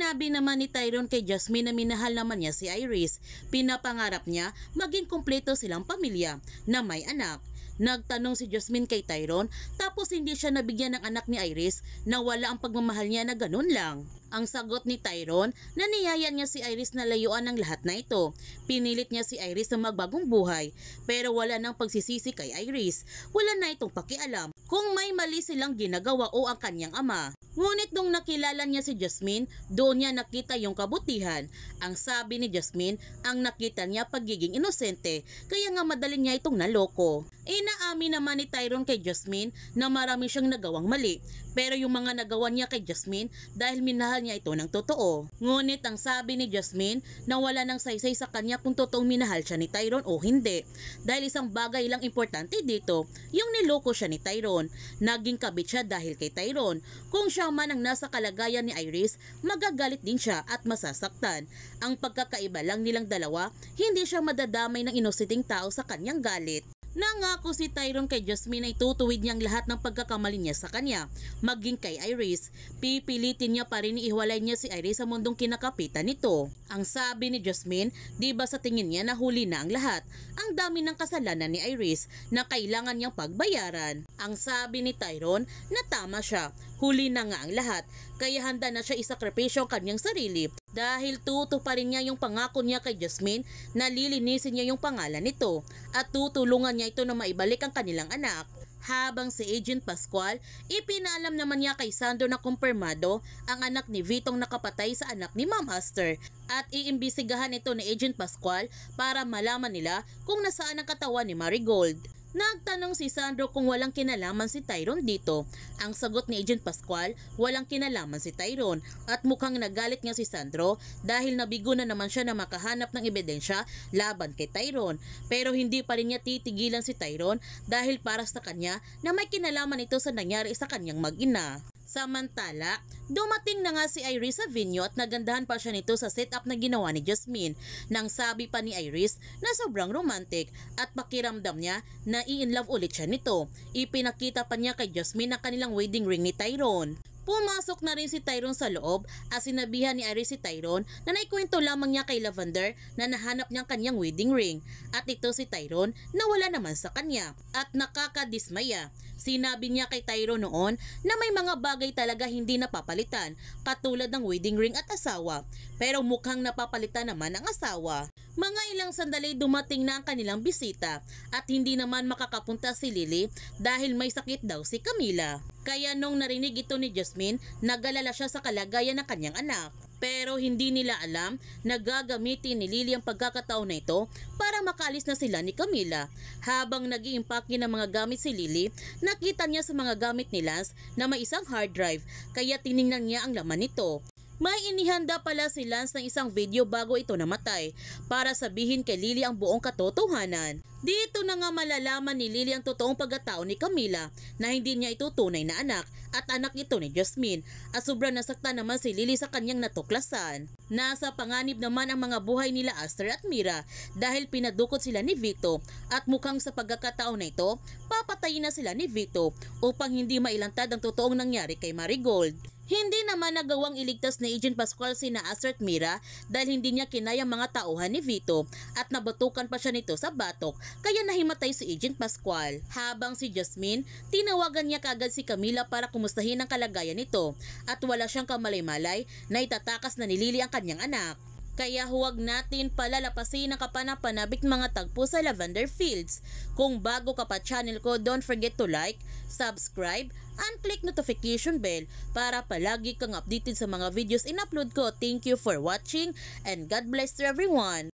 Sinabi naman ni Tyrone kay Jasmine na minahal naman niya si Iris. Pinapangarap niya maging kumpleto silang pamilya na may anak. Nagtanong si Jasmine kay Tyrone tapos hindi siya nabigyan ng anak ni Iris na wala ang pagmamahal niya na ganun lang. Ang sagot ni Tyrone na niyaya niya si Iris na layuan ng lahat na ito. Pinilit niya si Iris na magbagong buhay pero wala nang pagsisisi kay Iris. Wala na itong pakialam kung may mali silang ginagawa o ang kanyang ama. Ngunit nung nakilala niya si Jasmine, doon niya nakita yung kabutihan. Ang sabi ni Jasmine, ang nakita niya pagiging inosente, kaya nga madali niya itong naloko. Inaamin naman ni Tyrone kay Jasmine na marami siyang nagawang mali, pero yung mga nagawa niya kay Jasmine dahil minahal niya ito ng totoo. Ngunit ang sabi ni Jasmine na wala nang saysay sa kanya kung totoong minahal siya ni Tyrone o hindi. Dahil isang bagay lang importante dito, yung niloko siya ni Tyrone. Naging kabit siya dahil kay Tyrone. Kung siya man ang nasa kalagayan ni Iris, magagalit din siya at masasaktan. Ang pagkakaiba lang nilang dalawa, hindi siya madadamay ng inosenting tao sa kanyang galit. Nangako si Tyrone kay Jasmine ay tutuwid niyang lahat ng pagkakamali niya sa kanya, maging kay Iris. Pipilitin niya pa rin ihiwalay niya si Iris sa mundong kinakapitan nito. Ang sabi ni Jasmine, di ba sa tingin niya nahuli na ang lahat? Ang dami ng kasalanan ni Iris na kailangan niyang pagbayaran. Ang sabi ni Tyrone na tama siya, huli na nga ang lahat, kaya handa na siya isakripisyo ang kanyang sarili. Dahil tutuparin niya yung pangako niya kay Jasmine na lilinisin niya yung pangalan nito at tutulungan niya ito na maibalik ang kanilang anak. Habang si Agent Pascual, ipinalam naman niya kay Sandro na kumpirmado ang anak ni Vitong nakapatay sa anak ni Ma'am Aster at iimbisigahan ito ni Agent Pascual para malaman nila kung nasaan ang katawan ni Marigold. Nagtanong si Sandro kung walang kinalaman si Tyrone dito. Ang sagot ni Agent Pascual, walang kinalaman si Tyrone at mukhang nagalit nga si Sandro dahil nabigo na naman siya na makahanap ng ebidensya laban kay Tyrone. Pero hindi pa rin niya titigilan si Tyrone dahil para sa kanya na may kinalaman ito sa nangyari sa kanyang mag-ina. Samantala, dumating na nga si Iris sa venue at nagandahan pa siya nito sa setup na ginawa ni Jasmine. Nang sabi pa ni Iris na sobrang romantic at pakiramdam niya na i-inlove ulit siya nito. Ipinakita pa niya kay Jasmine ang kanilang wedding ring ni Tyrone. Pumasok na rin si Tyrone sa loob at sinabihan ni Iris si Tyrone na naikwento lamang niya kay Lavender na nahanap niyang kanyang wedding ring at ito si Tyrone na wala naman sa kanya at nakakadismaya. Sinabi niya kay Tyrone noon na may mga bagay talaga hindi napapalitan katulad ng wedding ring at asawa, pero mukhang napapalitan naman ang asawa. Mga ilang sandali dumating na ang kanilang bisita at hindi naman makakapunta si Lily dahil may sakit daw si Camila. Kaya nung narinig ito ni Jasmine, nag-alala siya sa kalagayan ng kanyang anak. Pero hindi nila alam na gagamitin ni Lily ang pagkakataon na ito para makalis na sila ni Camila. Habang nag-iimpake ng mga gamit si Lily, nakita niya sa mga gamit ni Lance na may isang hard drive kaya tiningnan niya ang laman nito. May inihanda pala si Lance ng isang video bago ito namatay para sabihin kay Lily ang buong katotohanan. Dito na nga malalaman ni Lily ang totoong pagkatao ni Camila na hindi niya ito tunay na anak at anak ito ni Jasmine at sobrang nasaktan naman si Lily sa kanyang natuklasan. Nasa panganib naman ang mga buhay nila Aster at Mira dahil pinadukot sila ni Vito at mukhang sa pagkakataon na ito, papatayin na sila ni Vito upang hindi mailantad ang totoong nangyari kay Marigold. Hindi naman nagawang iligtas ni Agent Pascual sina Aster at Mira dahil hindi niya kinayang mga tauhan ni Vito at nabatukan pa siya nito sa batok kaya nahimatay si Agent Pascual. Habang si Jasmine, tinawagan niya kagad si Camila para kumustahin ang kalagayan nito at wala siyang kamalay-malay na itatakas na ni Lily ang kanyang anak. Kaya huwag natin palalapasin ang kapanapanabik mga tagpo sa Lavender Fields. Kung bago ka pa channel ko, don't forget to like, subscribe, and click notification bell para palagi kang updated sa mga videos in-upload ko. Thank you for watching and God bless to everyone!